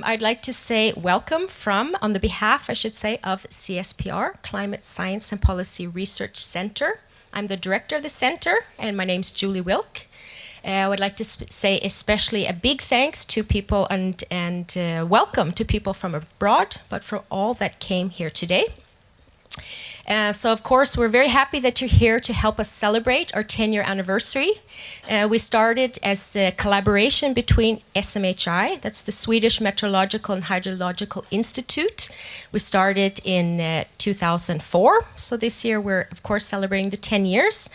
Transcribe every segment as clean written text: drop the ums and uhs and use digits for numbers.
I'd like to say welcome from, on the behalf, I should say, of CSPR, Climate Science and Policy Research Center. I'm the director of the center, and my name's Julie Wilk. I would like to say especially a big thanks to people and welcome to people from abroad, but for all that came here today. So of course, we're very happy that you're here to help us celebrate our 10-year anniversary. We started as a collaboration between SMHI, that's the Swedish Meteorological and Hydrological Institute. We started in 2004, so this year we're of course celebrating the 10 years.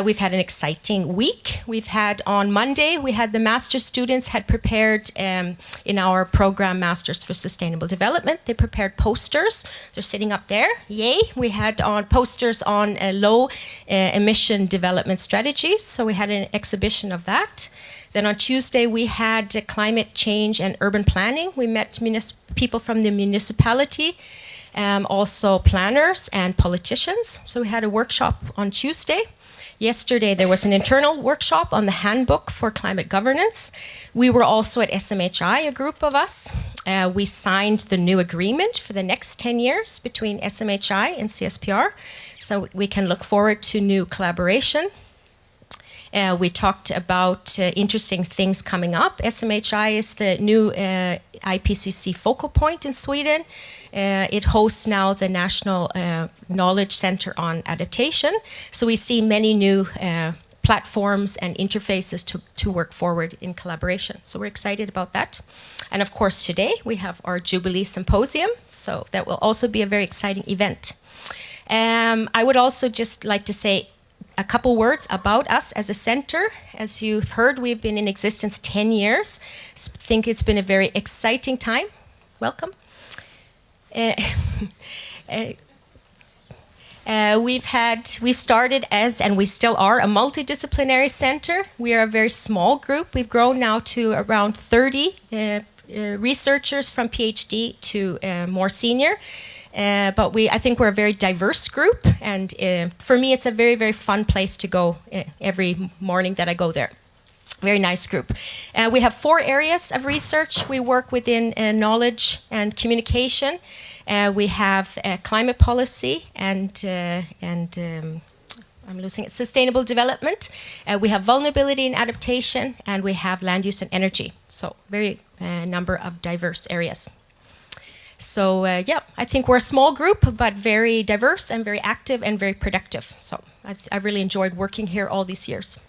We've had an exciting week. We've had on Monday, we had the master's students had prepared in our program Masters for Sustainable Development. They prepared posters. They're sitting up there. Yay. We had on posters on low emission development strategies. So we had an exhibition of that. Then on Tuesday, we had climate change and urban planning. We met people from the municipality, also planners and politicians. So we had a workshop on Tuesday. Yesterday, there was an internal workshop on the handbook for climate governance. We were also at SMHI, a group of us. We signed the new agreement for the next 10 years between SMHI and CSPR, so we can look forward to new collaboration. We talked about interesting things coming up. SMHI is the new IPCC focal point in Sweden. It hosts now the National Knowledge Center on Adaptation. So we see many new platforms and interfaces to work forward in collaboration. So we're excited about that. And of course, today we have our Jubilee Symposium. So that will also be a very exciting event. I would also just like to say a couple words about us as a center. As you've heard, we've been in existence 10 years. I think it's been a very exciting time. Welcome. We've started as, and we still are, a multidisciplinary center. We are a very small group. We've grown now to around 30 researchers from PhD to more senior. But I think we're a very diverse group, and for me, it's a very, very fun place to go every morning that I go there. Very nice group. We have 4 areas of research. We work within knowledge and communication. We have climate policy and I'm losing it, sustainable development. We have vulnerability and adaptation, and we have land use and energy. So very number of diverse areas. So yeah, I think we're a small group, but very diverse and very active and very productive. So I've really enjoyed working here all these years.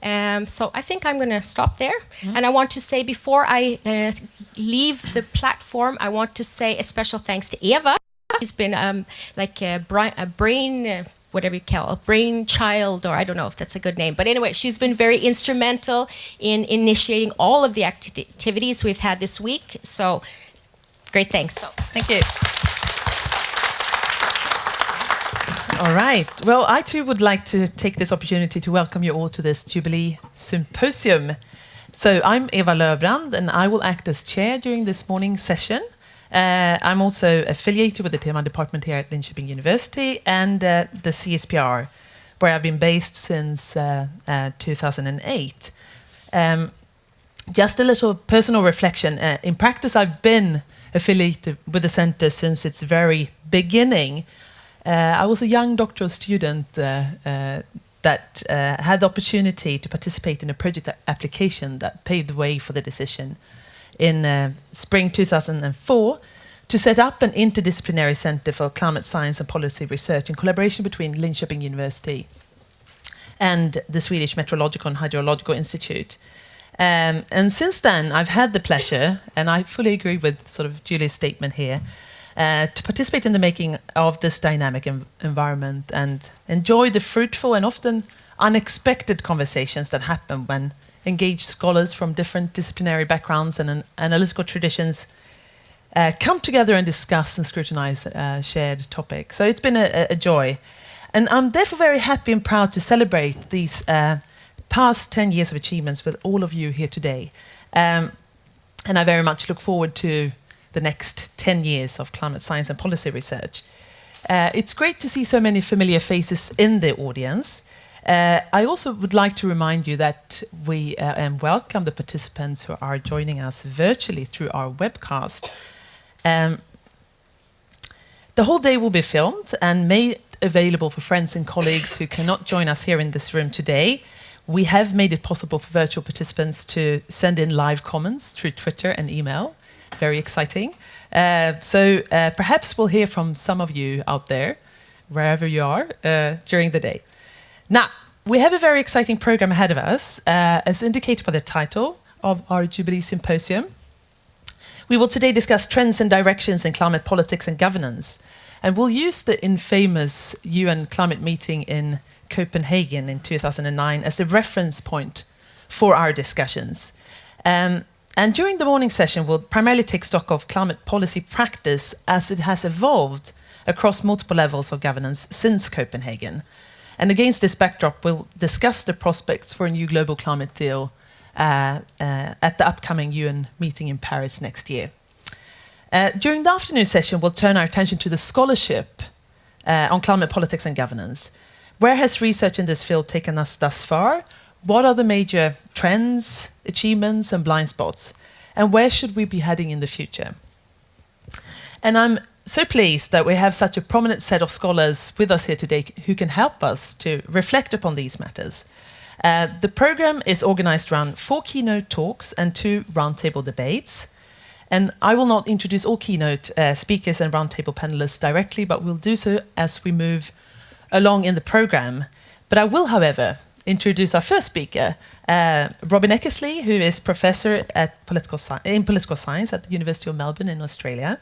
So I think I'm going to stop there. And I want to say, before I leave the platform, I want to say a special thanks to Eva. She's been like a brain, whatever you call it, brainchild, or I don't know if that's a good name. But anyway, she's been very instrumental in initiating all of the activities we've had this week. So great thanks. So, thank you. All right. Well, I too would like to take this opportunity to welcome you all to this Jubilee Symposium. So I'm Eva Löfbrand, and I will act as chair during this morning's session. I'm also affiliated with the Tema department here at Linköping University and the CSPR, where I've been based since 2008. Just a little personal reflection. In practice, I've been affiliated with the center since its very beginning. I was a young doctoral student that had the opportunity to participate in a project application that paved the way for the decision in spring 2004 to set up an interdisciplinary center for climate science and policy research in collaboration between Linköping University and the Swedish Meteorological and Hydrological Institute. And since then, I've had the pleasure, and I fully agree with sort of Julie's statement here, to participate in the making of this dynamic environment and enjoy the fruitful and often unexpected conversations that happen when engaged scholars from different disciplinary backgrounds and analytical traditions come together and discuss and scrutinize shared topics. So it's been a joy. And I'm therefore very happy and proud to celebrate these past 10 years of achievements with all of you here today. And I very much look forward to the next 10 years of climate science and policy research. It's great to see so many familiar faces in the audience. I also would like to remind you that we welcome the participants who are joining us virtually through our webcast. The whole day will be filmed and made available for friends and colleagues who cannot join us here in this room today. We have made it possible for virtual participants to send in live comments through Twitter and email. Very exciting. So perhaps we'll hear from some of you out there, wherever you are, during the day. Now, we have a very exciting program ahead of us, as indicated by the title of our Jubilee Symposium. We will today discuss trends and directions in climate politics and governance, and we'll use the infamous UN climate meeting in Copenhagen in 2009 as the reference point for our discussions. And during the morning session, we'll primarily take stock of climate policy practice as it has evolved across multiple levels of governance since Copenhagen. And against this backdrop, we'll discuss the prospects for a new global climate deal at the upcoming UN meeting in Paris next year. During the afternoon session, we'll turn our attention to the scholarship on climate politics and governance. Where has research in this field taken us thus far? What are the major trends, achievements, and blind spots? And where should we be heading in the future? And I'm so pleased that we have such a prominent set of scholars with us here today who can help us to reflect upon these matters. The program is organized around 4 keynote talks and 2 roundtable debates. And I will not introduce all keynote speakers and roundtable panelists directly, but we'll do so as we move along in the program. But I will, however, introduce our first speaker, Robin Eckersley, who is professor in political science at the University of Melbourne in Australia.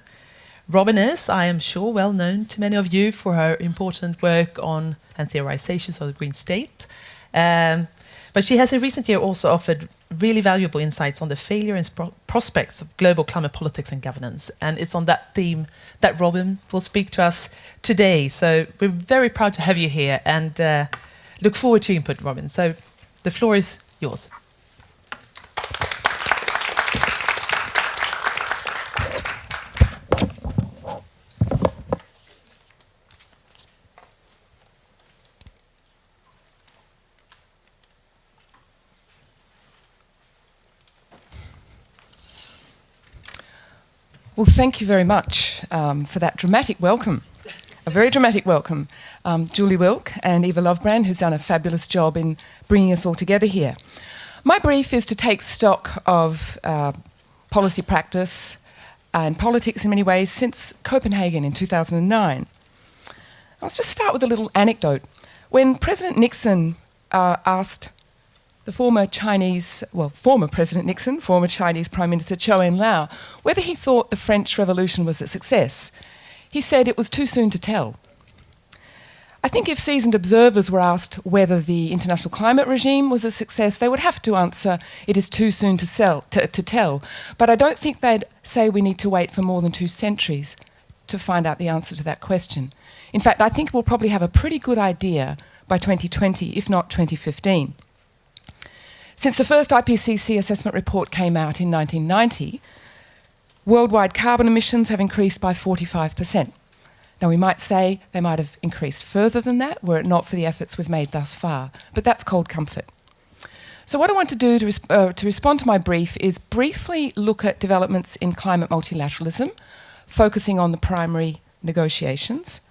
Robin is, I am sure, well known to many of you for her important work on and theorizations of the Green State. But she has in recent years also offered really valuable insights on the failure and prospects of global climate politics and governance. And it's on that theme that Robin will speak to us today. So we're very proud to have you here and look forward to your input, Robin. So the floor is yours. Well, thank you very much for that dramatic welcome, a very dramatic welcome. Julie Wilk and Eva Lovebrand, who's done a fabulous job in bringing us all together here. My brief is to take stock of policy practice and politics in many ways since Copenhagen in 2009. I'll just start with a little anecdote. When President Nixon asked the former President Nixon, former Chinese Prime Minister Zhou Enlao, whether he thought the French Revolution was a success, he said it was too soon to tell. I think if seasoned observers were asked whether the international climate regime was a success, they would have to answer it is too soon to tell. But I don't think they'd say we need to wait for more than 2 centuries to find out the answer to that question. In fact, I think we'll probably have a pretty good idea by 2020, if not 2015. Since the first IPCC assessment report came out in 1990, worldwide carbon emissions have increased by 45%. Now, we might say they might have increased further than that were it not for the efforts we've made thus far, but that's cold comfort. So what I want to do to respond to my brief is briefly look at developments in climate multilateralism, focusing on the primary negotiations.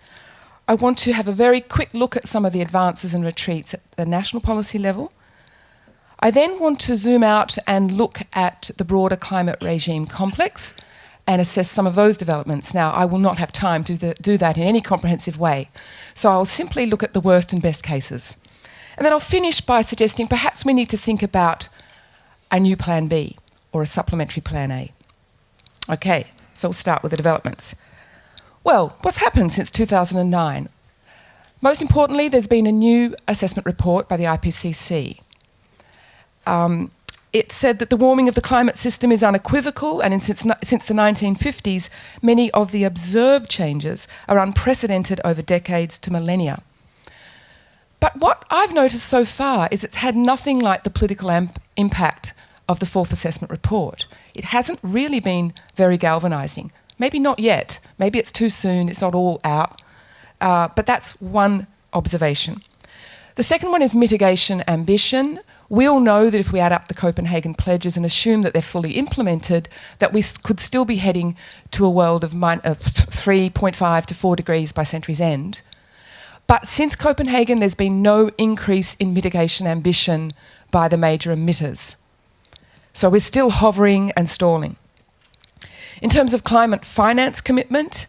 I want to have a very quick look at some of the advances and retreats at the national policy level. I then want to zoom out and look at the broader climate regime complex and assess some of those developments. Now, I will not have time to do that in any comprehensive way, so I'll simply look at the worst and best cases. And then I'll finish by suggesting perhaps we need to think about a new Plan B or a supplementary Plan A. Okay, so we'll start with the developments. Well, what's happened since 2009? Most importantly, there's been a new assessment report by the IPCC. It said that the warming of the climate system is unequivocal, and since the 1950s, many of the observed changes are unprecedented over decades to millennia. But what I've noticed so far is it's had nothing like the political impact of the 4th assessment report. It hasn't really been very galvanising. Maybe not yet. Maybe it's too soon, it's not all out. But that's one observation. The second one is mitigation ambition. We all know that if we add up the Copenhagen pledges and assume that they're fully implemented, that we could still be heading to a world of 3.5 to 4 degrees by century's end. But since Copenhagen, there's been no increase in mitigation ambition by the major emitters. So we're still hovering and stalling. In terms of climate finance commitment,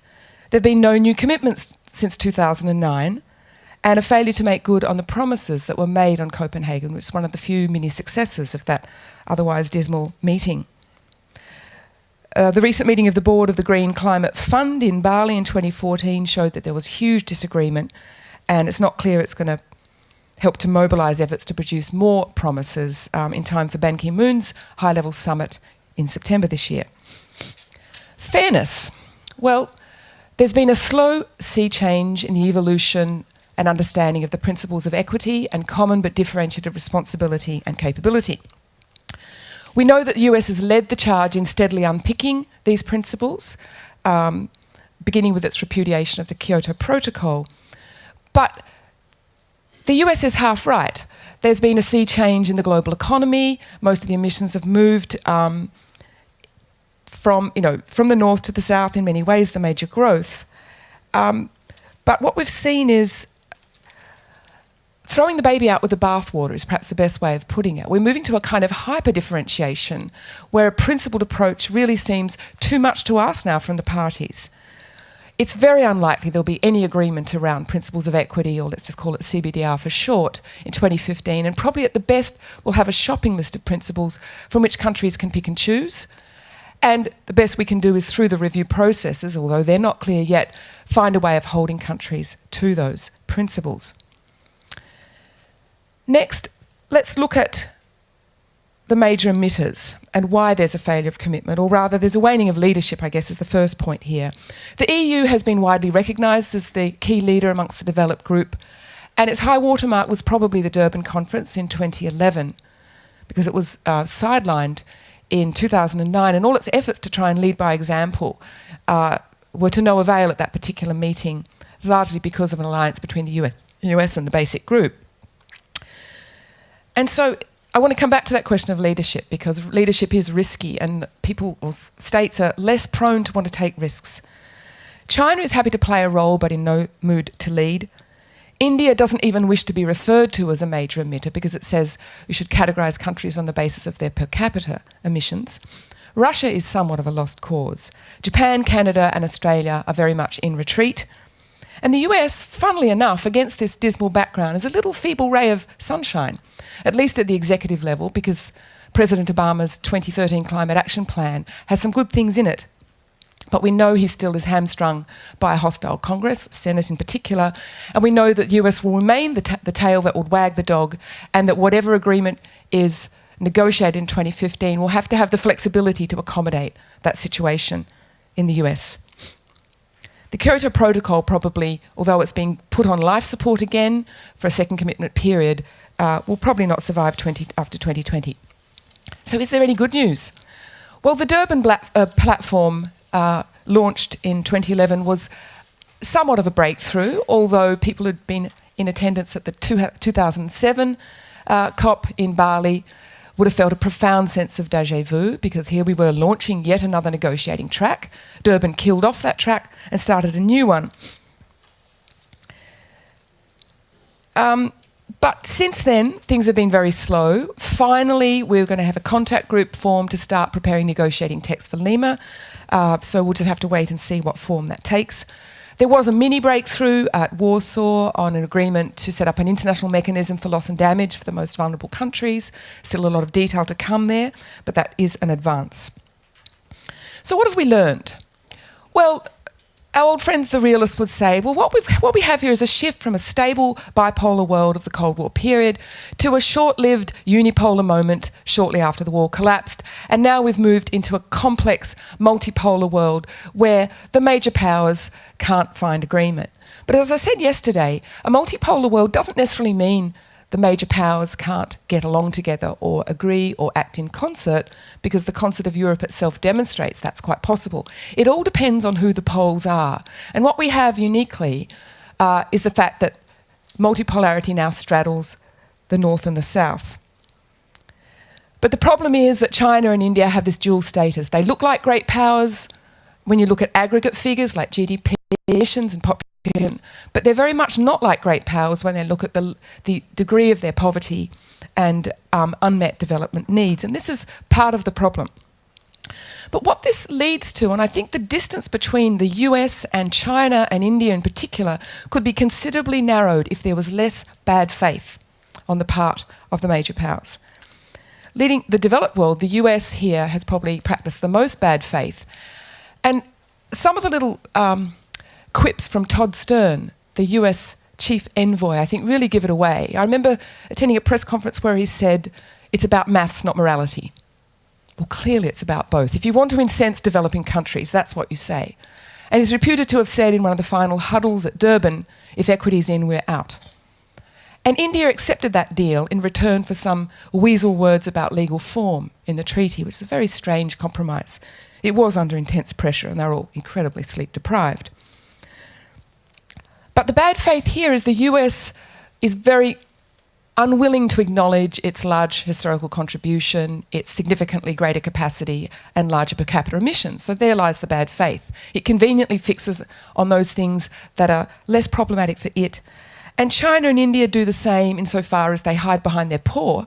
there have been no new commitments since 2009, and a failure to make good on the promises that were made on Copenhagen, which is one of the few mini successes of that otherwise dismal meeting. The recent meeting of the board of the Green Climate Fund in Bali in 2014 showed that there was huge disagreement, and it's not clear it's going to help to mobilise efforts to produce more promises in time for Ban Ki-moon's high-level summit in September this year. Fairness. Well, there's been a slow sea change in the evolution and understanding of the principles of equity and common but differentiated responsibility and capability. We know that the US has led the charge in steadily unpicking these principles, beginning with its repudiation of the Kyoto Protocol. But the US is half right. There's been a sea change in the global economy. Most of the emissions have moved from the north to the south, in many ways, the major growth. But what we've seen is throwing the baby out with the bathwater is perhaps the best way of putting it. We're moving to a kind of hyper-differentiation where a principled approach really seems too much to ask now from the parties. It's very unlikely there'll be any agreement around principles of equity, or let's just call it CBDR for short, in 2015, and probably at the best we'll have a shopping list of principles from which countries can pick and choose. And the best we can do is, through the review processes, although they're not clear yet, find a way of holding countries to those principles. Next, let's look at the major emitters and why there's a failure of commitment, or rather there's a waning of leadership, I guess, is the first point here. The EU has been widely recognised as the key leader amongst the developed group, and its high watermark was probably the Durban Conference in 2011, because it was sidelined in 2009, and all its efforts to try and lead by example were to no avail at that particular meeting, largely because of an alliance between the US and the basic group. And so I want to come back to that question of leadership, because leadership is risky and people or states are less prone to want to take risks. China is happy to play a role but in no mood to lead. India doesn't even wish to be referred to as a major emitter because it says we should categorise countries on the basis of their per capita emissions. Russia is somewhat of a lost cause. Japan, Canada and Australia are very much in retreat. And the US, funnily enough, against this dismal background, is a little feeble ray of sunshine, at least at the executive level, because President Obama's 2013 Climate Action Plan has some good things in it. But we know he still is hamstrung by a hostile Congress, Senate in particular, and we know that the US will remain the tail that would wag the dog, and that whatever agreement is negotiated in 2015 will have to have the flexibility to accommodate that situation in the US. The Kyoto Protocol probably, although it's being put on life support again for a second commitment period, will probably not survive after 2020. So is there any good news? Well, the Durban platform launched in 2011 was somewhat of a breakthrough, although people who'd been in attendance at the 2007 COP in Bali would have felt a profound sense of déjà vu, because here we were launching yet another negotiating track. Durban killed off that track and started a new one. But since then, things have been very slow. Finally, we're going to have a contact group formed to start preparing negotiating text for Lima. So we'll just have to wait and see what form that takes. There was a mini breakthrough at Warsaw on an agreement to set up an international mechanism for loss and damage for the most vulnerable countries. Still a lot of detail to come there, but that is an advance. So what have we learned? Well, our old friends the realists would say, well, what we have here is a shift from a stable bipolar world of the Cold War period to a short-lived unipolar moment shortly after the war collapsed, and now we've moved into a complex multipolar world where the major powers can't find agreement. But as I said yesterday, a multipolar world doesn't necessarily mean the major powers can't get along together or agree or act in concert, because the concert of Europe itself demonstrates that's quite possible. It all depends on who the poles are. And what we have uniquely is the fact that multipolarity now straddles the North and the South. But the problem is that China and India have this dual status. They look like great powers when you look at aggregate figures like GDP, emissions and population, but they're very much not like great powers when they look at the degree of their poverty and unmet development needs. And this is part of the problem. But what this leads to, and I think the distance between the US and China and India in particular could be considerably narrowed if there was less bad faith on the part of the major powers. Leading the developed world, the US here has probably practiced the most bad faith. And some of the little quips from Todd Stern, the US chief envoy, I think really give it away. I remember attending a press conference where he said, it's about maths, not morality. Well, clearly it's about both. If you want to incense developing countries, that's what you say. And he's reputed to have said in one of the final huddles at Durban, if equity's in, we're out. And India accepted that deal in return for some weasel words about legal form in the treaty, which is a very strange compromise. It was under intense pressure and they're all incredibly sleep deprived. But the bad faith here is the US is very unwilling to acknowledge its large historical contribution, its significantly greater capacity and larger per capita emissions. So there lies the bad faith. It conveniently fixes on those things that are less problematic for it. And China and India do the same insofar as they hide behind their poor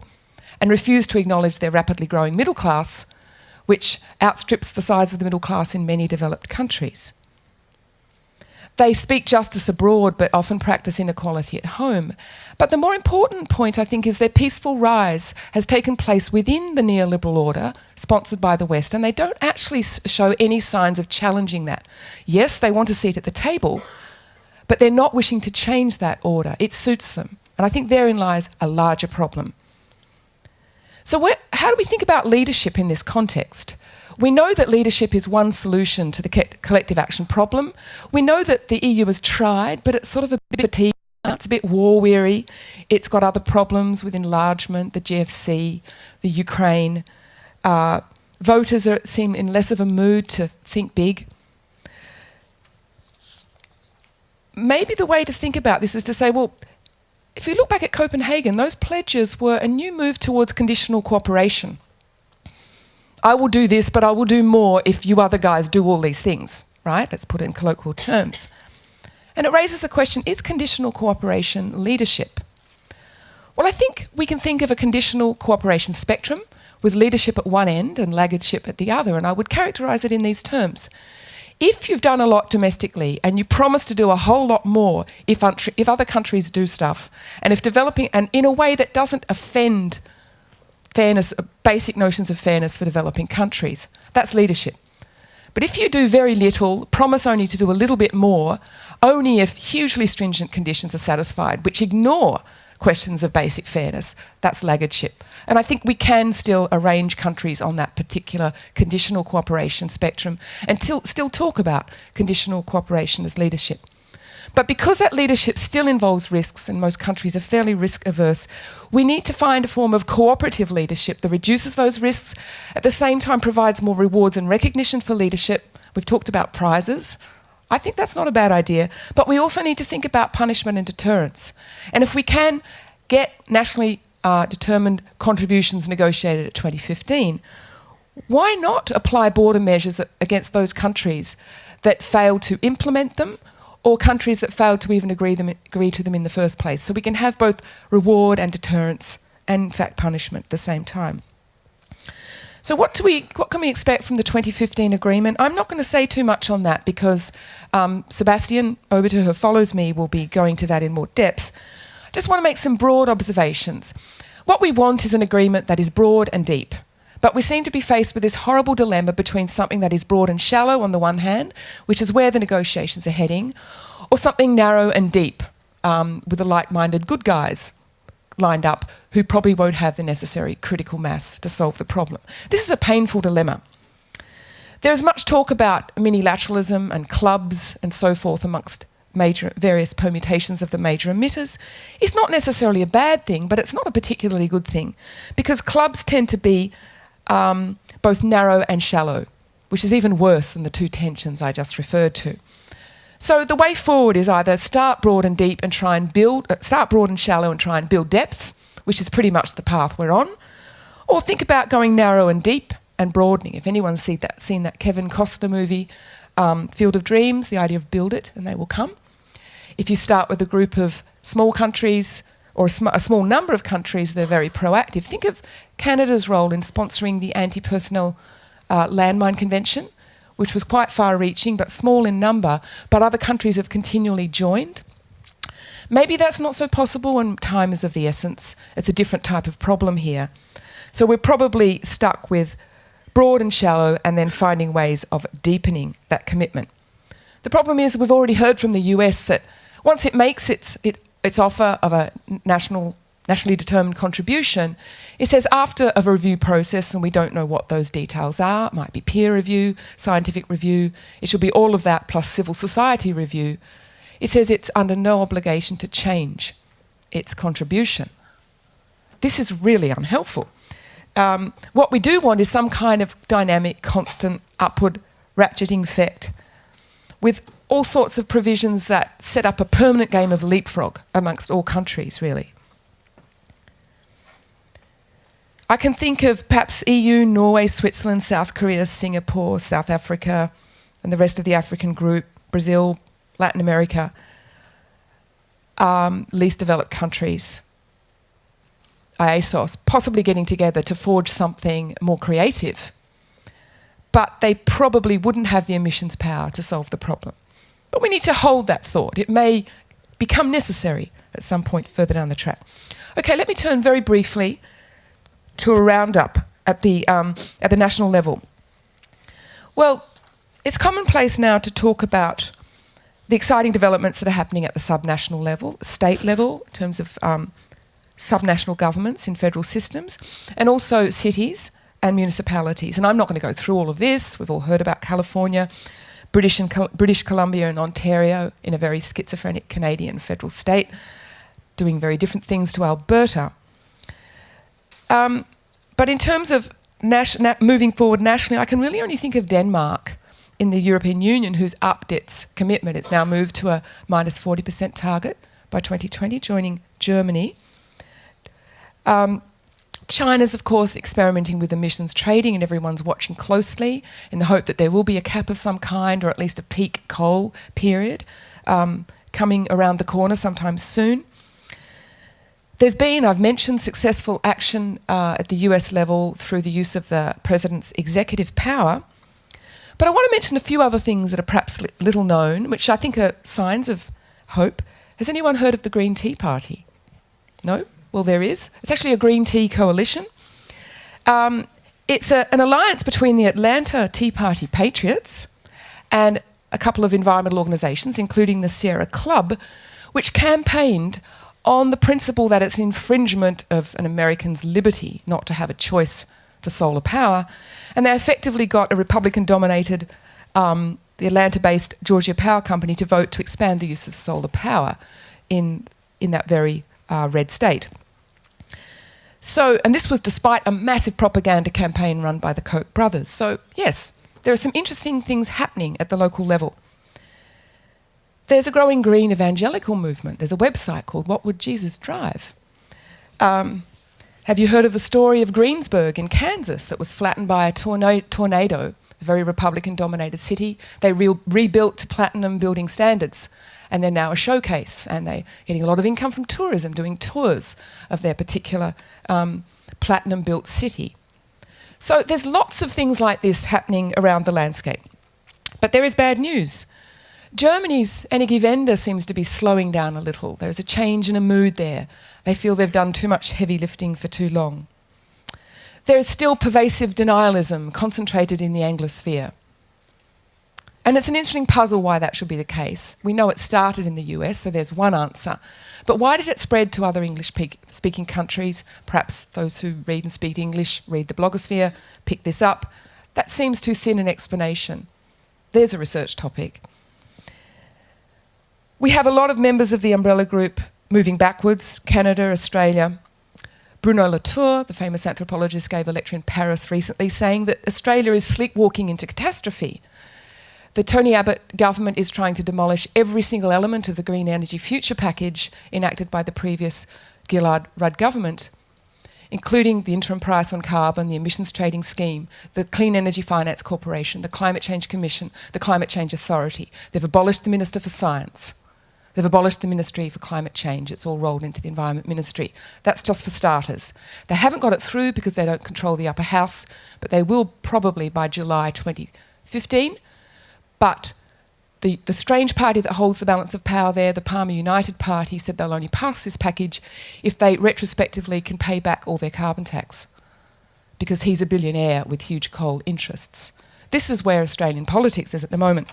and refuse to acknowledge their rapidly growing middle class, which outstrips the size of the middle class in many developed countries. They speak justice abroad, but often practice inequality at home. But the more important point, I think, is their peaceful rise has taken place within the neoliberal order, sponsored by the West, and they don't actually show any signs of challenging that. Yes, they want a seat at the table, but they're not wishing to change that order. It suits them. And I think therein lies a larger problem. So how do we think about leadership in this context? We know that leadership is one solution to the collective action problem. We know that the EU has tried, but it's sort of a bit fatigued. It's a bit war-weary. It's got other problems with enlargement, the GFC, the Ukraine. Voters seem in less of a mood to think big. Maybe the way to think about this is to say, well, if you look back at Copenhagen, those pledges were a new move towards conditional cooperation. I will do this, but I will do more if you other guys do all these things, right? Let's put it in colloquial terms. And it raises the question, is conditional cooperation leadership? Well, I think we can think of a conditional cooperation spectrum with leadership at one end and laggardship at the other, and I would characterise it in these terms. If you've done a lot domestically and you promise to do a whole lot more if other countries do stuff, and if developing, and in a way that doesn't offend fairness, basic notions of fairness for developing countries, that's leadership. But if you do very little, promise only to do a little bit more, only if hugely stringent conditions are satisfied, which ignore questions of basic fairness, that's laggardship. And I think we can still arrange countries on that particular conditional cooperation spectrum and still talk about conditional cooperation as leadership. But because that leadership still involves risks and most countries are fairly risk averse, we need to find a form of cooperative leadership that reduces those risks, at the same time provides more rewards and recognition for leadership. We've talked about prizes. I think that's not a bad idea. But we also need to think about punishment and deterrence. And if we can get nationally determined contributions negotiated at 2015, why not apply border measures against those countries that fail to implement them, or countries that failed to even agree to them in the first place? So we can have both reward and deterrence and, in fact, punishment at the same time. So what can we expect from the 2015 agreement? I'm not going to say too much on that because Sebastian Oberter, who follows me, will be going to that in more depth. I just want to make some broad observations. What we want is an agreement that is broad and deep. But we seem to be faced with this horrible dilemma between something that is broad and shallow on the one hand, which is where the negotiations are heading, or something narrow and deep, with the like-minded good guys lined up who probably won't have the necessary critical mass to solve the problem. This is a painful dilemma. There is much talk about minilateralism and clubs and so forth amongst various permutations of the major emitters. It's not necessarily a bad thing, but it's not a particularly good thing, because clubs tend to be both narrow and shallow, which is even worse than the two tensions I just referred to. So the way forward is either start broad and deep and try and build, start broad and shallow and try and build depth, which is pretty much the path we're on, or think about going narrow and deep and broadening. If anyone's seen that Kevin Costner movie, Field of Dreams, the idea of build it and they will come. If you start with a group of small countries or a small number of countries that are very proactive, think of Canada's role in sponsoring the Anti-Personnel Landmine Convention, which was quite far-reaching but small in number, but other countries have continually joined. Maybe that's not so possible and time is of the essence. It's a different type of problem here. So we're probably stuck with broad and shallow and then finding ways of deepening that commitment. The problem is we've already heard from the US that once it makes its offer of a nationally determined contribution, it says after a review process, and we don't know what those details are, it might be peer review, scientific review, it should be all of that plus civil society review, it says it's under no obligation to change its contribution. This is really unhelpful. What we do want is some kind of dynamic, constant, upward ratcheting effect with all sorts of provisions that set up a permanent game of leapfrog amongst all countries, really. I can think of perhaps EU, Norway, Switzerland, South Korea, Singapore, South Africa, and the rest of the African group, Brazil, Latin America, least developed countries, IASOS, possibly getting together to forge something more creative. But they probably wouldn't have the emissions power to solve the problem. But we need to hold that thought. It may become necessary at some point further down the track. Okay, let me turn very briefly to a roundup at the national level. Well, it's commonplace now to talk about the exciting developments that are happening at the subnational level, state level, in terms of subnational governments in federal systems, and also cities and municipalities. And I'm not going to go through all of this. We've all heard about California, British Columbia and Ontario in a very schizophrenic Canadian federal state, doing very different things to Alberta. But in terms of moving forward nationally, I can really only think of Denmark in the European Union, who's upped its commitment. It's now moved to a minus 40% target by 2020, joining Germany. China's, of course, experimenting with emissions trading, and everyone's watching closely in the hope that there will be a cap of some kind, or at least a peak coal period coming around the corner sometime soon. There's been, I've mentioned, successful action at the US level through the use of the president's executive power. But I want to mention a few other things that are perhaps little known, which I think are signs of hope. Has anyone heard of the Green Tea Party? No? Well, there is. It's actually a Green Tea coalition. It's an alliance between the Atlanta Tea Party patriots and a couple of environmental organisations, including the Sierra Club, which campaigned on the principle that it's an infringement of an American's liberty not to have a choice for solar power. And they effectively got a Republican-dominated, the Atlanta-based Georgia Power Company to vote to expand the use of solar power in that very red state. So, and this was despite a massive propaganda campaign run by the Koch brothers. So, yes, there are some interesting things happening at the local level. There's a growing green evangelical movement. There's a website called What Would Jesus Drive? Have you heard of the story of Greensburg in Kansas that was flattened by a tornado, a very Republican-dominated city? They rebuilt to platinum building standards, and they're now a showcase, and they're getting a lot of income from tourism, doing tours of their particular platinum-built city. So there's lots of things like this happening around the landscape. But there is bad news. Germany's Energiewende seems to be slowing down a little. There's a change in a mood there. They feel they've done too much heavy lifting for too long. There is still pervasive denialism concentrated in the Anglosphere. And it's an interesting puzzle why that should be the case. We know it started in the US, so there's one answer. But why did it spread to other English-speaking countries? Perhaps those who read and speak English, read the blogosphere, pick this up. That seems too thin an explanation. There's a research topic. We have a lot of members of the umbrella group moving backwards, Canada, Australia. Bruno Latour, the famous anthropologist, gave a lecture in Paris recently saying that Australia is sleepwalking into catastrophe. the Tony Abbott government is trying to demolish every single element of the Green Energy Future package enacted by the previous Gillard-Rudd government, including the interim price on carbon, the emissions trading scheme, the Clean Energy Finance Corporation, the Climate Change Commission, the Climate Change Authority. They've abolished the Minister for Science. They've abolished the Ministry for Climate Change. It's all rolled into the Environment Ministry. That's just for starters. They haven't got it through because they don't control the upper house, but they will probably by July 2015. But the strange party that holds the balance of power there, the Palmer United Party, said they'll only pass this package if they retrospectively can pay back all their carbon tax, because he's a billionaire with huge coal interests. This is where Australian politics is at the moment.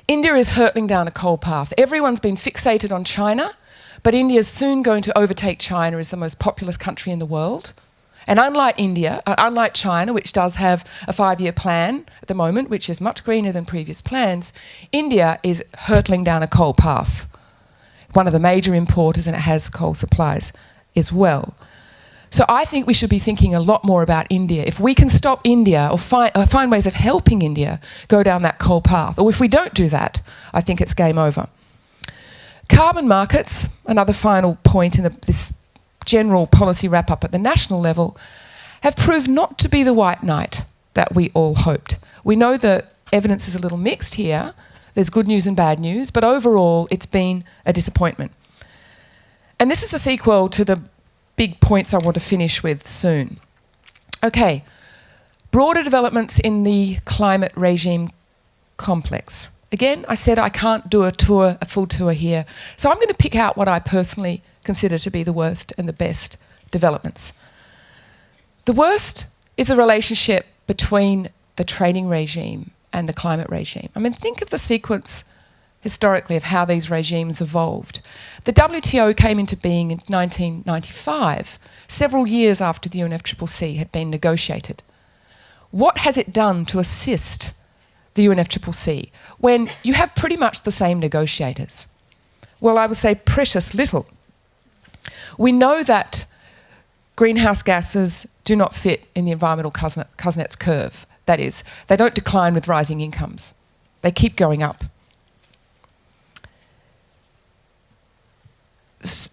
India is hurtling down a coal path. Everyone's been fixated on China, but India's soon going to overtake China as the most populous country in the world. And unlike China, which does have a 5-year plan at the moment, which is much greener than previous plans, India is hurtling down a coal path. One of the major importers, and it has coal supplies as well. So I think we should be thinking a lot more about India. If we can stop India or find ways of helping India go down that coal path, or if we don't do that, I think it's game over. Carbon markets, another final point in this general policy wrap-up at the national level, have proved not to be the white knight that we all hoped. We know the evidence is a little mixed here. There's good news and bad news, but overall it's been a disappointment. And this is a sequel to the big points I want to finish with soon. Okay, broader developments in the climate regime complex. Again, I said I can't do a full tour here, so I'm going to pick out what I personally consider to be the worst and the best developments. The worst is a relationship between the trading regime and the climate regime. I mean, think of the sequence historically of how these regimes evolved. The WTO came into being in 1995, several years after the UNFCCC had been negotiated. What has it done to assist the UNFCCC when you have pretty much the same negotiators? Well, I would say precious little. We know that greenhouse gases do not fit in the environmental Kuznets curve. That is, they don't decline with rising incomes. They keep going up.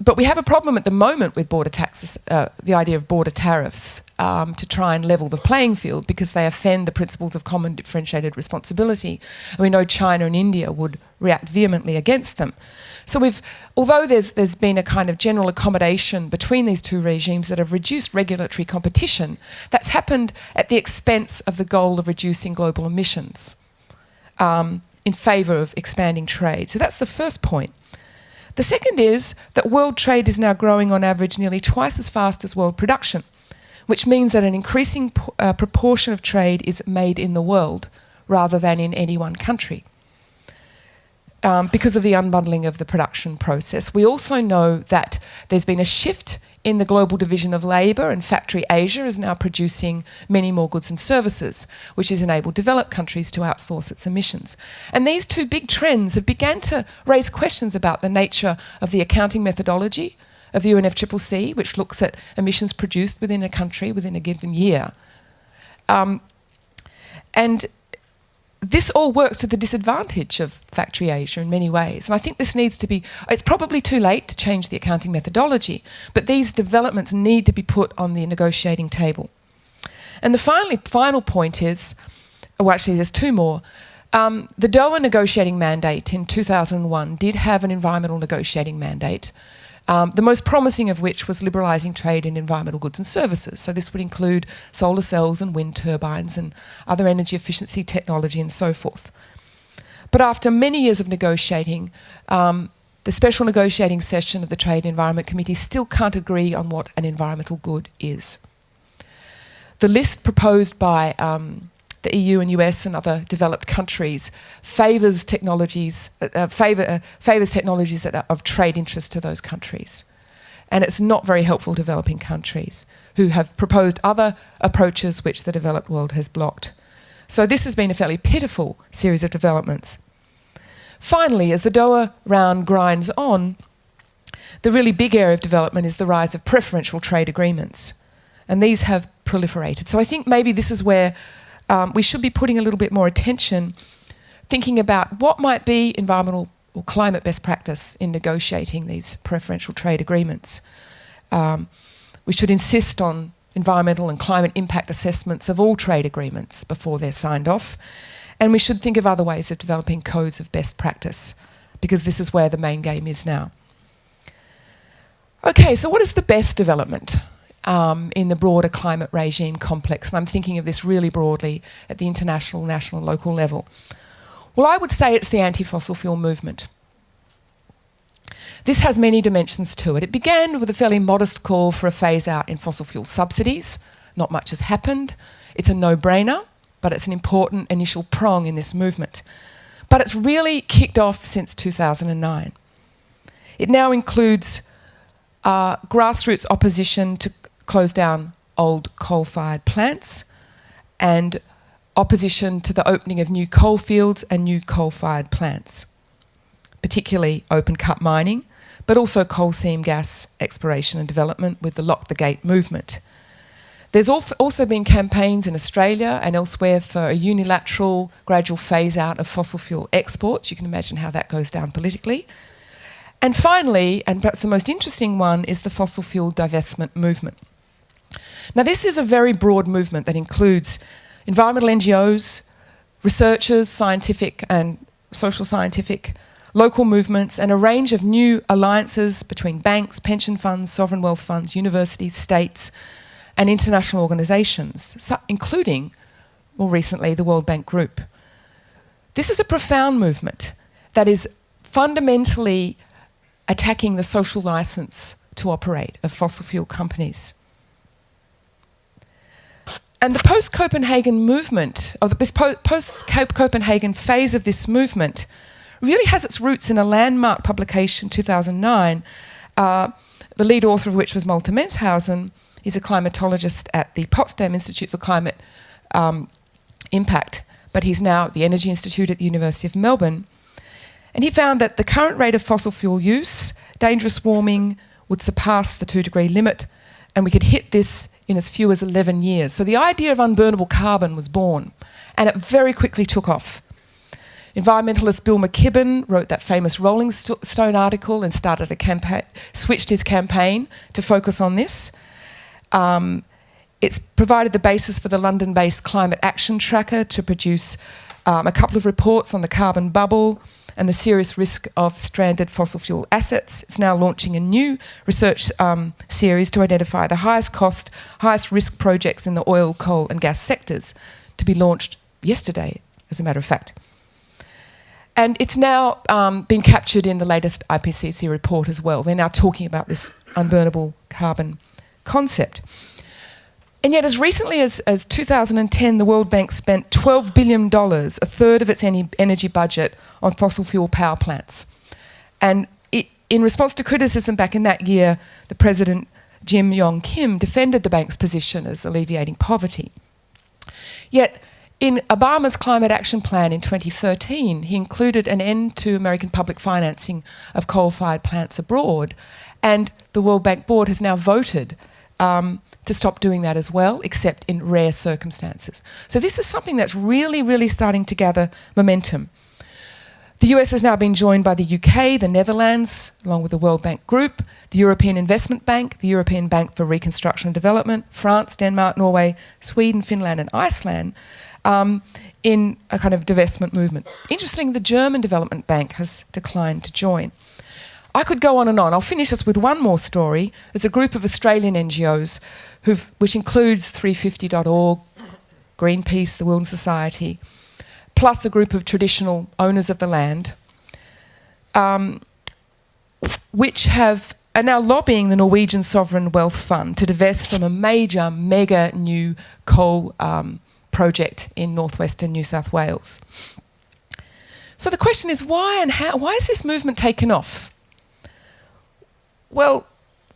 But we have a problem at the moment with border taxes, the idea of border tariffs, to try and level the playing field because they offend the principles of common differentiated responsibility. And we know China and India would react vehemently against them. So although there's been a kind of general accommodation between these two regimes that have reduced regulatory competition, that's happened at the expense of the goal of reducing global emissions in favour of expanding trade. So that's the first point. The second is that world trade is now growing on average nearly twice as fast as world production, which means that an increasing proportion of trade is made in the world rather than in any one country. Because of the unbundling of the production process. We also know that there's been a shift in the global division of labour, and Factory Asia is now producing many more goods and services, which has enabled developed countries to outsource its emissions. And these two big trends have begun to raise questions about the nature of the accounting methodology of the UNFCCC, which looks at emissions produced within a country within a given year. And this all works to the disadvantage of Factory Asia in many ways. And I think this needs to be, it's probably too late to change the accounting methodology, but these developments need to be put on the negotiating table. And the final point is, well, actually there's two more. The Doha negotiating mandate in 2001 did have an environmental negotiating mandate, the most promising of which was liberalising trade in environmental goods and services. So this would include solar cells and wind turbines and other energy efficiency technology and so forth. But after many years of negotiating, the special negotiating session of the Trade and Environment Committee still can't agree on what an environmental good is. The list proposed by the EU and US and other developed countries favours technologies that are of trade interest to those countries. And it's not very helpful to developing countries who have proposed other approaches which the developed world has blocked. So this has been a fairly pitiful series of developments. Finally, as the Doha round grinds on, the really big area of development is the rise of preferential trade agreements. And these have proliferated. So I think maybe this is where we should be putting a little bit more attention, thinking about what might be environmental or climate best practice in negotiating these preferential trade agreements. We should insist on environmental and climate impact assessments of all trade agreements before they're signed off. And we should think of other ways of developing codes of best practice, because this is where the main game is now. Okay, so what is the best development in the broader climate regime complex? And I'm thinking of this really broadly at the international, national, local level. Well, I would say it's the anti-fossil fuel movement. This has many dimensions to it. It began with a fairly modest call for a phase-out in fossil fuel subsidies. Not much has happened. It's a no-brainer, but it's an important initial prong in this movement. But it's really kicked off since 2009. It now includes grassroots opposition to close down old coal-fired plants and opposition to the opening of new coal fields and new coal-fired plants, particularly open-cut mining, but also coal seam gas exploration and development with the Lock the Gate movement. There's also been campaigns in Australia and elsewhere for a unilateral gradual phase-out of fossil fuel exports. You can imagine how that goes down politically. And finally, and perhaps the most interesting one, is the fossil fuel divestment movement. Now, this is a very broad movement that includes environmental NGOs, researchers, scientific and social scientific, local movements, and a range of new alliances between banks, pension funds, sovereign wealth funds, universities, states, and international organisations, including, more recently, the World Bank Group. This is a profound movement that is fundamentally attacking the social licence to operate of fossil fuel companies. And the post-Copenhagen movement, or this post-Copenhagen phase of this movement, really has its roots in a landmark publication, 2009, the lead author of which was Malte Menshausen. He's a climatologist at the Potsdam Institute for Climate Impact, but he's now at the Energy Institute at the University of Melbourne. And he found that the current rate of fossil fuel use, dangerous warming, would surpass the 2-degree limit, and we could hit this in as few as 11 years. So the idea of unburnable carbon was born, and it very quickly took off. Environmentalist Bill McKibben wrote that famous Rolling Stone article and started a campaign, switched his campaign to focus on this. It's provided the basis for the London-based Climate Action Tracker to produce a couple of reports on the carbon bubble and the serious risk of stranded fossil fuel assets. It's now launching a new research series to identify the highest cost, highest risk projects in the oil, coal and gas sectors, to be launched yesterday, as a matter of fact. And it's now been captured in the latest IPCC report as well. They're now talking about this unburnable carbon concept. And yet, as recently as 2010, the World Bank spent $12 billion, a third of its energy budget, on fossil fuel power plants. And in response to criticism back in that year, the President, Jim Yong Kim, defended the bank's position as alleviating poverty. Yet, in Obama's Climate Action Plan in 2013, he included an end to American public financing of coal-fired plants abroad, and the World Bank Board has now voted to stop doing that as well, except in rare circumstances. So this is something that's really, really starting to gather momentum. The US has now been joined by the UK, the Netherlands, along with the World Bank Group, the European Investment Bank, the European Bank for Reconstruction and Development, France, Denmark, Norway, Sweden, Finland and Iceland, in a kind of divestment movement. Interestingly, the German Development Bank has declined to join. I could go on and on. I'll finish this with one more story. There's a group of Australian NGOs which includes 350.org, Greenpeace, the Wilderness Society, plus a group of traditional owners of the land, which are now lobbying the Norwegian Sovereign Wealth Fund to divest from a major, mega new coal project in northwestern New South Wales. So the question is, why and how? Why has this movement taken off? Well,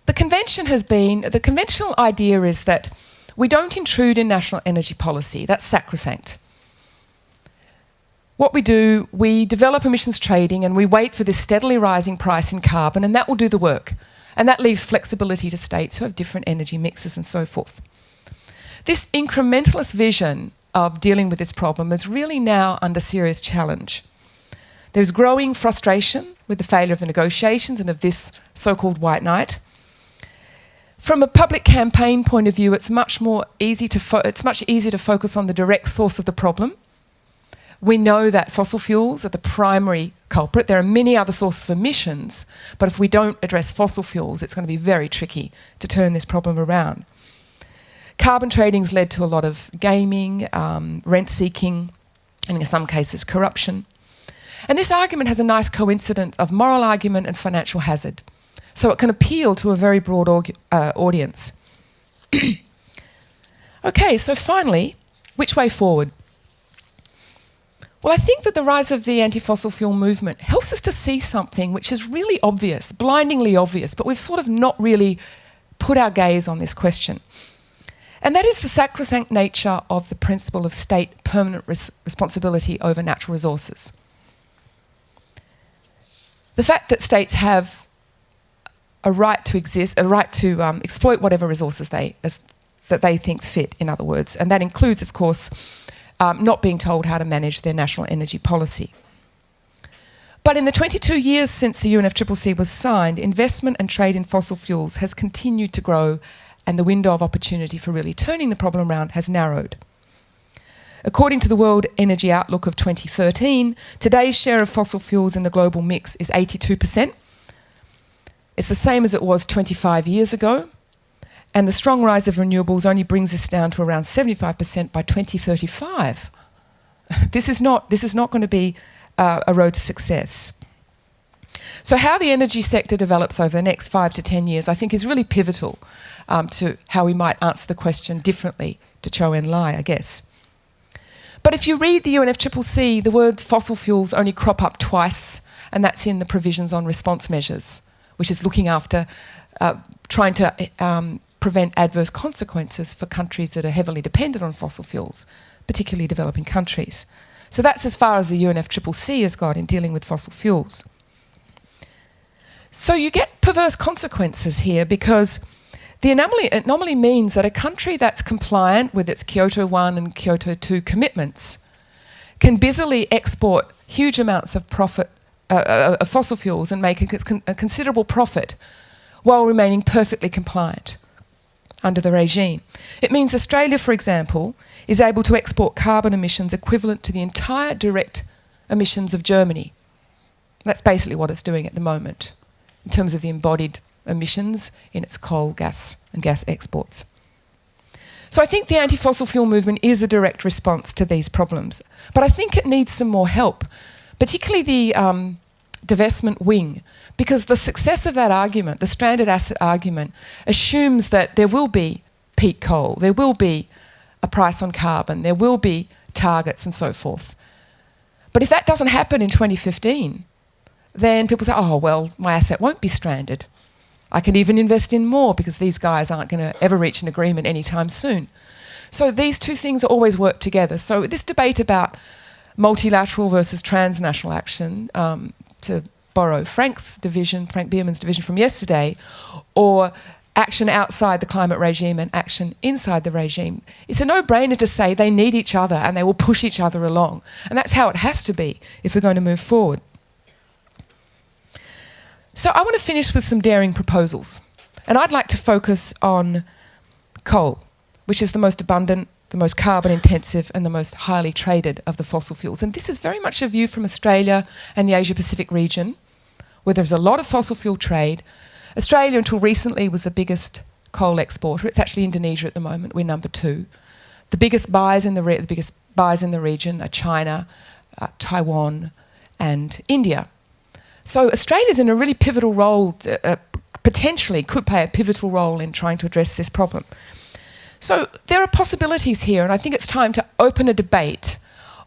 the conventional idea is that we don't intrude in national energy policy. That's sacrosanct. What we do, we develop emissions trading and we wait for this steadily rising price in carbon, and that will do the work. And that leaves flexibility to states who have different energy mixes and so forth. This incrementalist vision of dealing with this problem is really now under serious challenge. There's growing frustration with the failure of the negotiations and of this so-called white knight. From a public campaign point of view, it's much easier to focus on the direct source of the problem. We know that fossil fuels are the primary culprit. There are many other sources of emissions, but if we don't address fossil fuels, it's going to be very tricky to turn this problem around. Carbon trading's led to a lot of gaming, rent-seeking, and in some cases corruption. And this argument has a nice coincidence of moral argument and financial hazard. So it can appeal to a very broad audience. Okay, so finally, which way forward? Well, I think that the rise of the anti-fossil fuel movement helps us to see something which is really obvious, blindingly obvious, but we've sort of not really put our gaze on this question. And that is the sacrosanct nature of the principle of state permanent responsibility over natural resources. The fact that states have a right to exist, a right to exploit whatever resources that they think fit, in other words, and that includes, of course, not being told how to manage their national energy policy. But in the 22 years since the UNFCCC was signed, investment and trade in fossil fuels has continued to grow, and the window of opportunity for really turning the problem around has narrowed. According to the World Energy Outlook of 2013, today's share of fossil fuels in the global mix is 82%. It's the same as it was 25 years ago, and the strong rise of renewables only brings us down to around 75% by 2035. This is not going to be a road to success. So how the energy sector develops over the next 5 to 10 years, I think, is really pivotal to how we might answer the question differently to Chou En-lai, I guess. But if you read the UNFCCC, the words fossil fuels only crop up twice, and that's in the provisions on response measures, which is looking after trying to prevent adverse consequences for countries that are heavily dependent on fossil fuels, particularly developing countries. So that's as far as the UNFCCC has got in dealing with fossil fuels. So you get perverse consequences here because the anomaly means that a country that's compliant with its Kyoto I and Kyoto II commitments can busily export huge amounts of fossil fuels and make a considerable profit while remaining perfectly compliant under the regime. It means Australia, for example, is able to export carbon emissions equivalent to the entire direct emissions of Germany. That's basically what it's doing at the moment in terms of the embodied emissions in its coal, gas and gas exports. So I think the anti-fossil fuel movement is a direct response to these problems, but I think it needs some more help, particularly the divestment wing, because the success of that argument, the stranded asset argument, assumes that there will be peak coal, there will be a price on carbon, there will be targets and so forth. But if that doesn't happen in 2015, then people say, oh, well, my asset won't be stranded. I can even invest in more because these guys aren't going to ever reach an agreement anytime soon. So these two things always work together. So this debate about multilateral versus transnational action, to borrow Frank Bierman's division from yesterday, or action outside the climate regime and action inside the regime, it's a no-brainer to say they need each other and they will push each other along. And that's how it has to be if we're going to move forward. So I want to finish with some daring proposals. And I'd like to focus on coal, which is the most abundant, the most carbon intensive and the most highly traded of the fossil fuels. And this is very much a view from Australia and the Asia-Pacific region, where there's a lot of fossil fuel trade. Australia, until recently, was the biggest coal exporter. It's actually Indonesia at the moment. We're number 2. The biggest buyers in the region are China, Taiwan and India. So Australia's in a really pivotal role, potentially could play a pivotal role in trying to address this problem. So there are possibilities here, and I think it's time to open a debate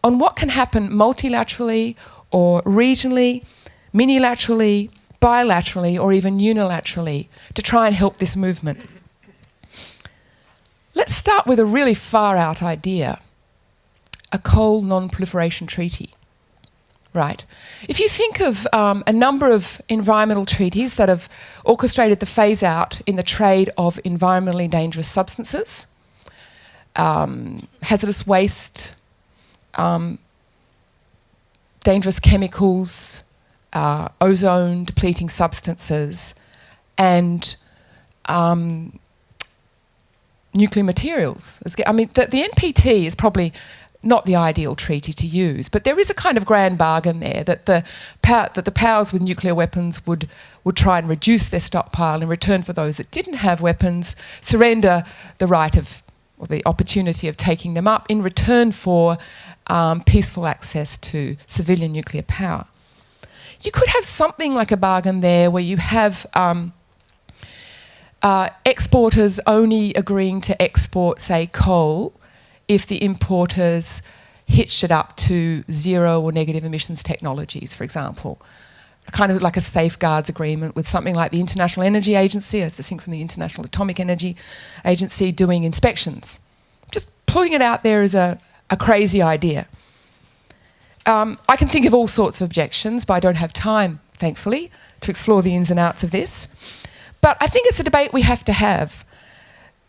on what can happen multilaterally or regionally, minilaterally, bilaterally, or even unilaterally to try and help this movement. Let's start with a really far-out idea, a coal non-proliferation treaty. Right. If you think of a number of environmental treaties that have orchestrated the phase-out in the trade of environmentally dangerous substances, hazardous waste, dangerous chemicals, ozone depleting substances, and nuclear materials. I mean, the NPT is probably not the ideal treaty to use, but there is a kind of grand bargain there that the powers with nuclear weapons would try and reduce their stockpile in return for those that didn't have weapons, surrender the right of, or the opportunity of taking them up in return for peaceful access to civilian nuclear power. You could have something like a bargain there where you have exporters only agreeing to export, say, coal, if the importers hitched it up to zero or negative emissions technologies, for example. Kind of like a safeguards agreement with something like the International Energy Agency, as distinct from the International Atomic Energy Agency, doing inspections. Just putting it out there as a crazy idea. I can think of all sorts of objections, but I don't have time, thankfully, to explore the ins and outs of this. But I think it's a debate we have to have.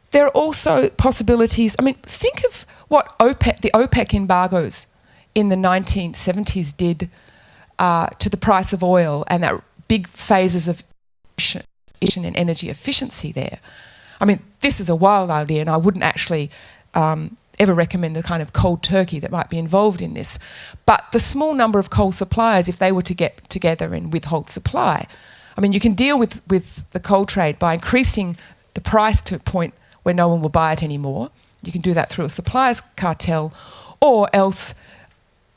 There are also possibilities. I mean, think of what the OPEC embargoes in the 1970s did to the price of oil and that big phases of in energy efficiency there. I mean, this is a wild idea, and I wouldn't actually ever recommend the kind of cold turkey that might be involved in this. But the small number of coal suppliers, if they were to get together and withhold supply, I mean, you can deal with the coal trade by increasing the price to a point where no one will buy it anymore. You can do that through a suppliers cartel, or else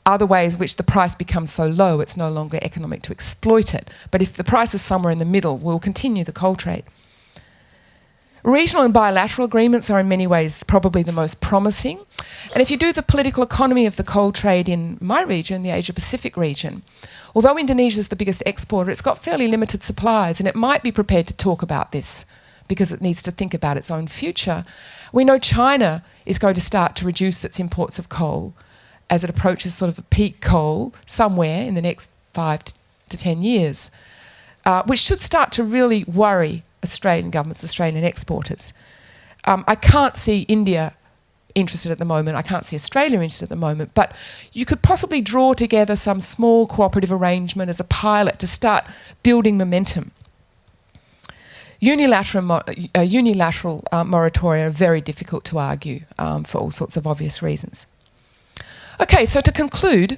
other ways in which the price becomes so low it's no longer economic to exploit it. But if the price is somewhere in the middle, we'll continue the coal trade. Regional and bilateral agreements are in many ways probably the most promising. And if you do the political economy of the coal trade in my region, the Asia-Pacific region, although Indonesia is the biggest exporter, it's got fairly limited supplies, and it might be prepared to talk about this because it needs to think about its own future. We know China is going to start to reduce its imports of coal as it approaches sort of a peak coal somewhere in the next 5 to 10 years, which should start to really worry Australian governments, Australian exporters. I can't see India interested at the moment. I can't see Australia interested at the moment, but you could possibly draw together some small cooperative arrangement as a pilot to start building momentum. Unilateral moratoria are very difficult to argue for all sorts of obvious reasons. Okay, so to conclude,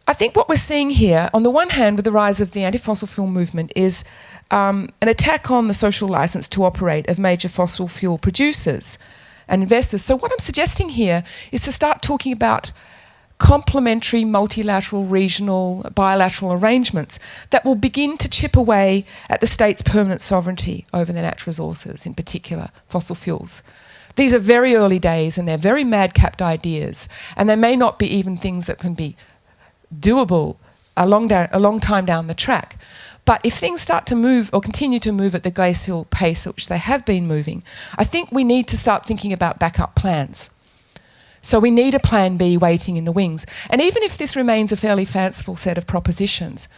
I think what we're seeing here, on the one hand, with the rise of the anti-fossil fuel movement, is an attack on the social licence to operate of major fossil fuel producers and investors. So what I'm suggesting here is to start talking about complementary, multilateral, regional, bilateral arrangements that will begin to chip away at the state's permanent sovereignty over their natural resources, in particular fossil fuels. These are very early days and they're very mad-capped ideas, and they may not be even things that can be doable a long time down the track. But if things start to move or continue to move at the glacial pace at which they have been moving, I think we need to start thinking about backup plans. So we need a plan B waiting in the wings. And even if this remains a fairly fanciful set of propositions,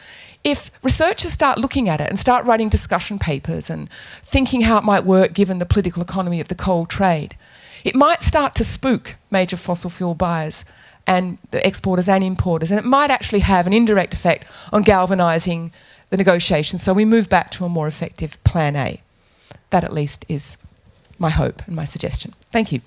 if researchers start looking at it and start writing discussion papers and thinking how it might work given the political economy of the coal trade, it might start to spook major fossil fuel buyers and the exporters and importers, and it might actually have an indirect effect on galvanising the negotiations, so we move back to a more effective plan A. That at least is my hope and my suggestion. Thank you.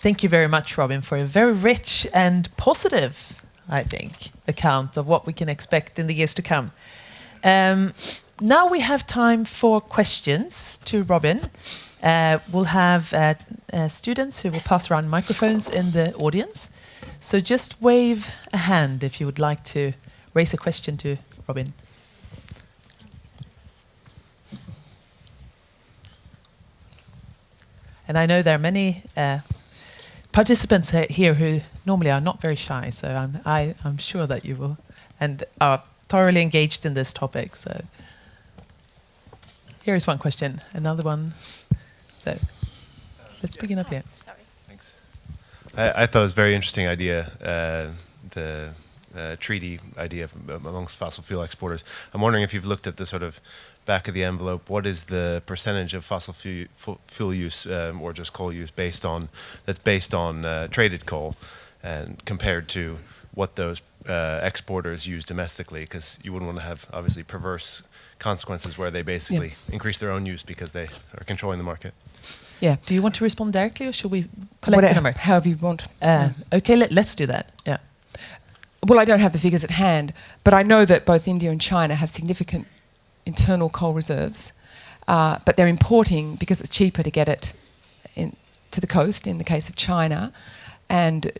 Thank you very much, Robin, for a very rich and positive, I think, account of what we can expect in the years to come. Now we have time for questions to Robin. We'll have students who will pass around microphones in the audience. So just wave a hand if you would like to raise a question to Robin. And I know there are many participants here who normally are not very shy, so I'm sure that you will and are thoroughly engaged in this topic. So here is one question, another one. So let's begin up here. Thanks. I thought it was a very interesting idea, the treaty idea amongst fossil fuel exporters. I'm wondering if you've looked at the sort of back of the envelope. What is the percentage of fossil fuel use or just coal use that's based on traded coal, and compared to what those exporters use domestically? Because you wouldn't want to have obviously perverse consequences where they basically increase their own use because they are controlling the market. Yeah. Do you want to respond directly, or should we collect a number? However you want. Okay, let's do that. Yeah. Well, I don't have the figures at hand, but I know that both India and China have significant internal coal reserves, but they're importing because it's cheaper to get it to the coast, in the case of China, and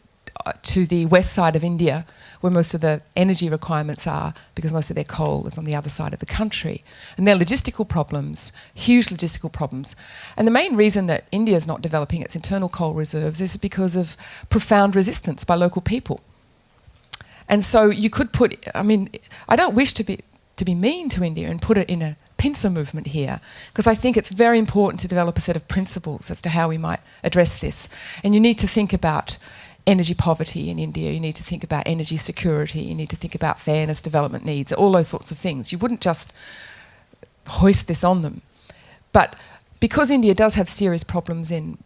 to the west side of India, where most of the energy requirements are, because most of their coal is on the other side of the country. And there are logistical problems, huge logistical problems. And the main reason that India is not developing its internal coal reserves is because of profound resistance by local people. And so you could put, I mean, I don't wish to be mean to India and put it in a pincer movement here, because I think it's very important to develop a set of principles as to how we might address this. And you need to think about energy poverty in India, you need to think about energy security, you need to think about fairness, development needs, all those sorts of things. You wouldn't just hoist this on them. But because India does have serious problems in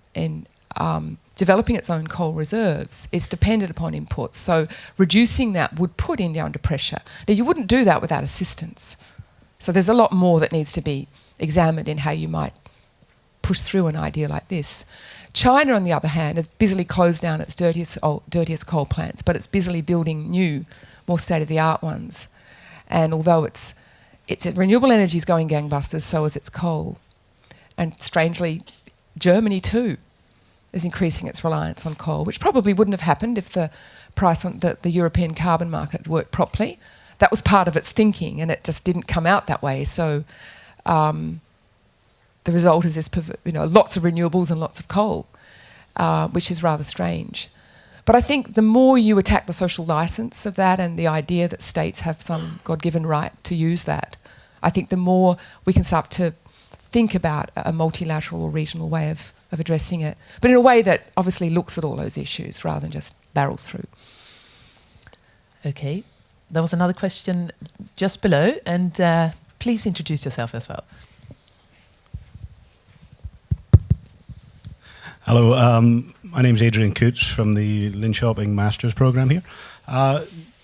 developing its own coal reserves, it's dependent upon imports. So reducing that would put India under pressure. Now, you wouldn't do that without assistance. So there's a lot more that needs to be examined in how you might push through an idea like this. China, on the other hand, has busily closed down its dirtiest coal plants, but it's busily building new, more state-of-the-art ones. And although its renewable energy is going gangbusters, so is its coal. And strangely, Germany too is increasing its reliance on coal, which probably wouldn't have happened if the price on the European carbon market worked properly. That was part of its thinking, and it just didn't come out that way. So the result is this, lots of renewables and lots of coal, which is rather strange. But I think the more you attack the social license of that and the idea that states have some God-given right to use that, I think the more we can start to think about a multilateral or regional way of addressing it, but in a way that obviously looks at all those issues rather than just barrels through. Okay. There was another question just below, and please introduce yourself as well. Hello, my name is Adrian Coots from the Lynn Shopping Masters Programme here.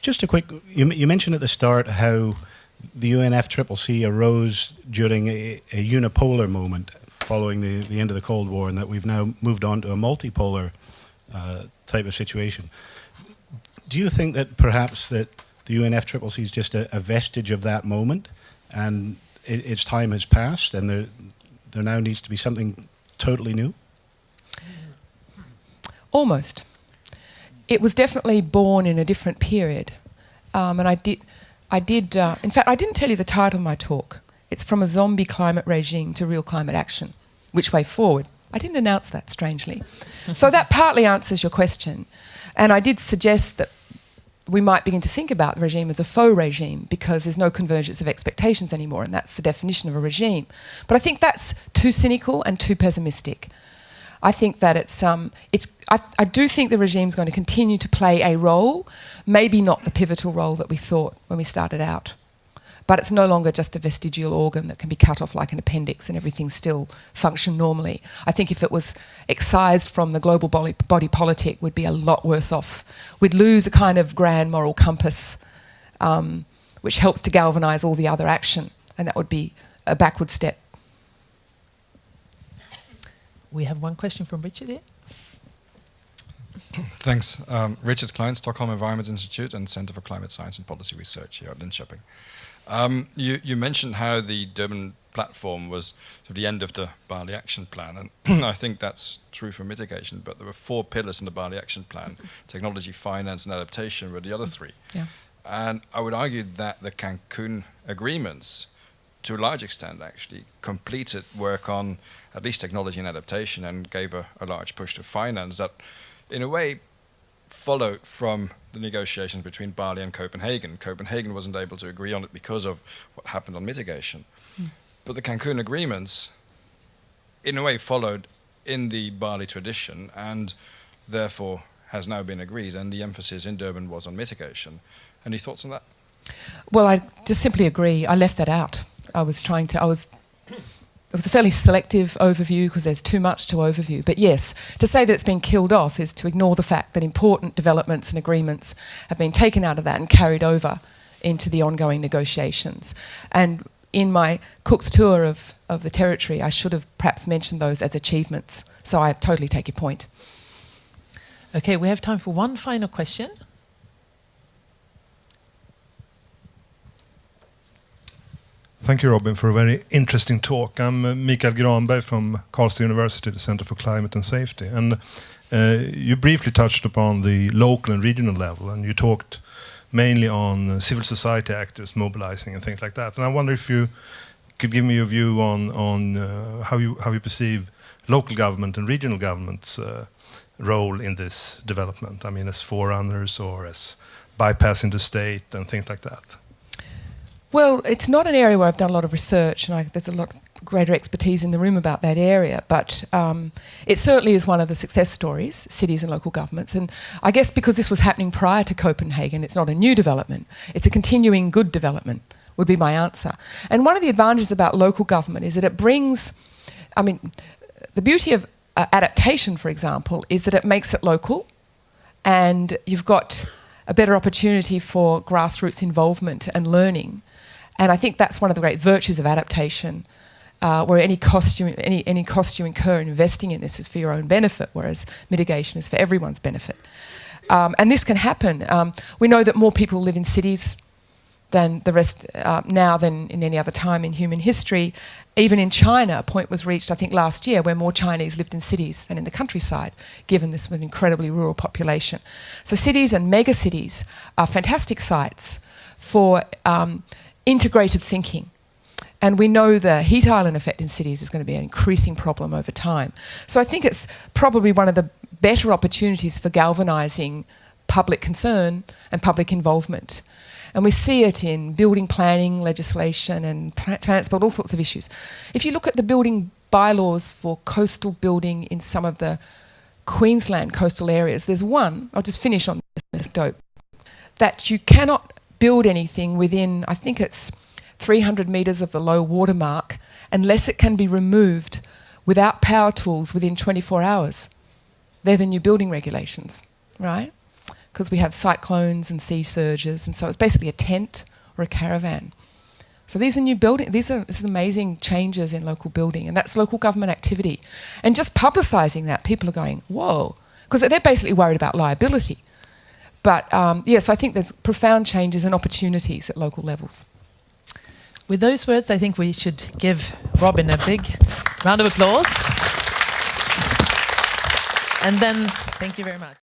Just a quick, you mentioned at the start how the UNFCCC arose during a unipolar moment following the end of the Cold War, and that we've now moved on to a multipolar type of situation. Do you think that perhaps that the UNFCCC is just a vestige of that moment, and its time has passed, and there now needs to be something totally new? Almost. It was definitely born in a different period, and I did. In fact, I didn't tell you the title of my talk. It's From a Zombie Climate Regime to Real Climate Action. Which way forward? I didn't announce that, strangely. So that partly answers your question. And I did suggest that we might begin to think about the regime as a faux regime because there's no convergence of expectations anymore, and that's the definition of a regime. But I think that's too cynical and too pessimistic. I think that I do think the regime's going to continue to play a role, maybe not the pivotal role that we thought when we started out. But it's no longer just a vestigial organ that can be cut off like an appendix and everything still function normally. I think if it was excised from the global body politic, we'd be a lot worse off. We'd lose a kind of grand moral compass which helps to galvanise all the other action, and that would be a backward step. We have one question from Richard here. Thanks. Richard Klein, Stockholm Environment Institute and Centre for Climate Science and Policy Research here at Linköping. You mentioned how the Durban platform was sort of the end of the Bali Action Plan, and I think that's true for mitigation, but there were 4 pillars in the Bali Action Plan. Technology, finance and adaptation were the other 3. Yeah. And I would argue that the Cancun agreements, to a large extent actually, completed work on at least technology and adaptation and gave a large push to finance that, in a way, followed from the negotiations between Bali and Copenhagen. Copenhagen wasn't able to agree on it because of what happened on mitigation. But the Cancun agreements, in a way, followed in the Bali tradition and therefore has now been agreed, and the emphasis in Durban was on mitigation. Any thoughts on that? Well, I just simply agree. I left that out. It was a fairly selective overview because there's too much to overview. But yes, to say that it's been killed off is to ignore the fact that important developments and agreements have been taken out of that and carried over into the ongoing negotiations. And in my Cook's tour of the territory, I should have perhaps mentioned those as achievements. So I totally take your point. Okay, we have time for one final question. Thank you, Robin, for a very interesting talk. I'm Mikael Granberg from Karlstad University, the Center for Climate and Safety. And you briefly touched upon the local and regional level, and you talked mainly on civil society actors mobilizing and things like that. And I wonder if you could give me your view on how you perceive local government and regional government's role in this development. I mean, as forerunners or as bypassing the state and things like that. Well, it's not an area where I've done a lot of research, and there's a lot greater expertise in the room about that area, but it certainly is one of the success stories, cities and local governments. And I guess because this was happening prior to Copenhagen, it's not a new development, it's a continuing good development, would be my answer. And one of the advantages about local government is that it brings, I mean, the beauty of adaptation, for example, is that it makes it local, and you've got a better opportunity for grassroots involvement and learning. And I think that's one of the great virtues of adaptation, where any cost you incur in investing in this is for your own benefit, whereas mitigation is for everyone's benefit. And this can happen. We know that more people live in cities than the rest now than in any other time in human history. Even in China, a point was reached, I think, last year where more Chinese lived in cities than in the countryside, given this was an incredibly rural population. So cities and megacities are fantastic sites for integrated thinking. And we know the heat island effect in cities is going to be an increasing problem over time. So I think it's probably one of the better opportunities for galvanising public concern and public involvement. And we see it in building planning, legislation and transport, all sorts of issues. If you look at the building bylaws for coastal building in some of the Queensland coastal areas, there's one, I'll just finish on this dope, that you cannot build anything within, I think it's 300 metres of the low water mark, unless it can be removed without power tools within 24 hours. They're the new building regulations, right? Because we have cyclones and sea surges, and so it's basically a tent or a caravan. So these are new building. This is amazing changes in local building, and that's local government activity. And just publicising that, people are going, whoa, because they're basically worried about liability. But yes, I think there's profound changes and opportunities at local levels. With those words, I think we should give Robin a big round of applause. And then, thank you very much.